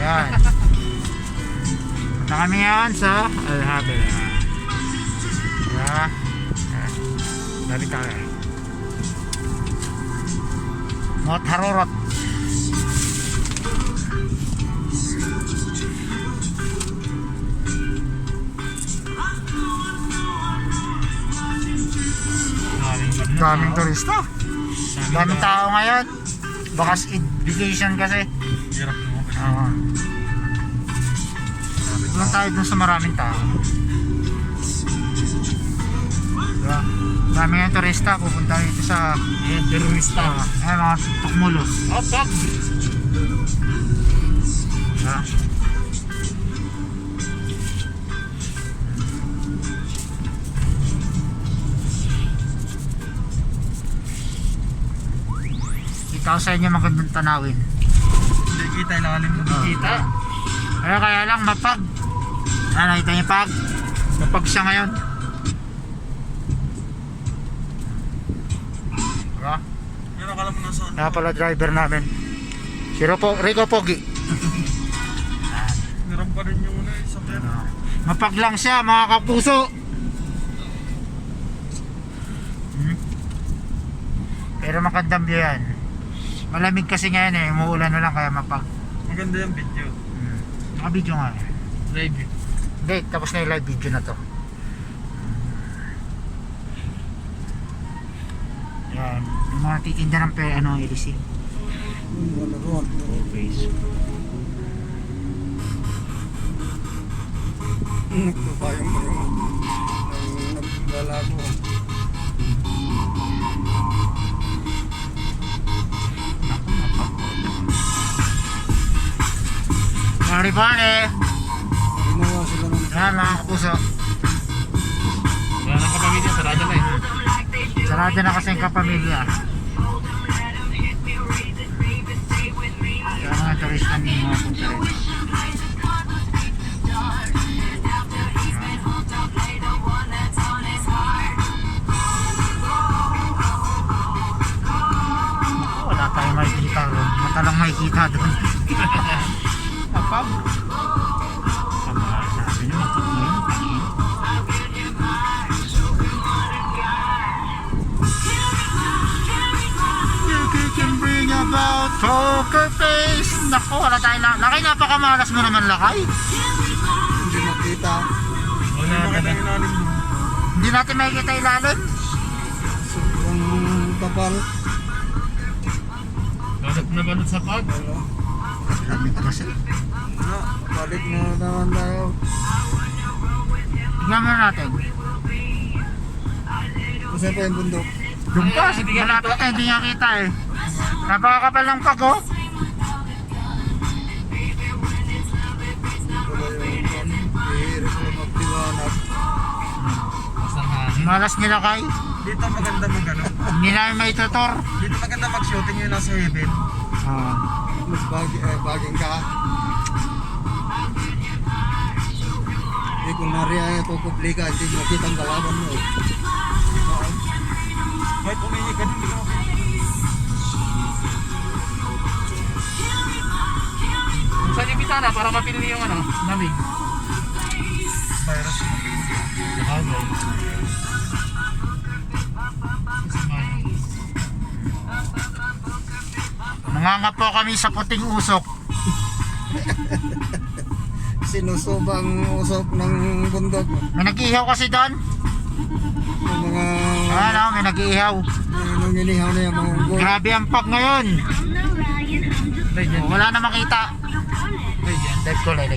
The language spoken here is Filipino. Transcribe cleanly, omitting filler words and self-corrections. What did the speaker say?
Yan. Punta kami ngayon sa Alhabela. Yan. Dali tayo. Mot Harorot. Daming turista. Daming tao ngayon. Bakas vacation kasi. Hirap mo. Oo. Doon tayo dun sa maraming tao. Diba? Dami ng turista. Pupunta dito sa Terorista. mga tukmulos. Opak! Diba? Kita ko sa inyo magandang tanawin. Hindi kita, ilalim mo. Kita. Kaya lang mapag. Nakita niyo pag? Mapag siya ngayon. Diba? Yan akala mo nasa Kaya pala driver namin. Si Rico Pogi. Meron pa rin yung sa pera. Mapag lang siya mga kapuso. Pero makandam yan. Malamig kasi ngayon eh, umuulan na lang kaya mapag. Maganda yung video. Naka-video nga eh. Live. Hindi, tapos na yung live video na to. Yan, yung mga titinda ng LC. Facebook. Nagpapayang mo yung naglalago. Maribane! Ginawa sila ng Yan mga kapuso. wala nang kapamilya, sarado na eh. Sarado na kasi yung kapamilya. Kaya mga turista ni mga punta rin. Wala tayong makikita ron. Mata lang makikita doon. Apag? Sabi nyo, matik na yun. You can bring about poker face. Naku, wala tayo lang. Lakay, napakamalas mo naman, Lakay. Hindi makita. Wala na yung ilalim mo. Hindi natin makikita ilalim. Sobrang tapal. Balot na balot sa pag. Lamig kasi. Balik na naman tayo. Tignan mo natin. Kasi pa yung bundok. Doon pa, malapit na, hindi nga kita eh. Napakakapal ng pag, oh. Wala yung hihiris na magtiwanag. Malas nila kay. Dito maganda mag-ano. Hindi namin may tutor. Dito maganda mag-shooting yung nasa heaven. Mas baging ka. Hindi kung nariya ito publika, hindi makita ang kalaban mo. Kahit umihi ka din, hindi ka Saan yung bitana para mapili yung ano, lamig? virus. Sabagay. Nanganga po kami sa puting usok. Sinusubang usok ng bundok. May nag-iihaw kasi doon. Yung mga Ano, may nag-iihaw. nung inihaw na yung mga unggoy. Grabe ang pag ngayon. Wala na makita. Live ko lang.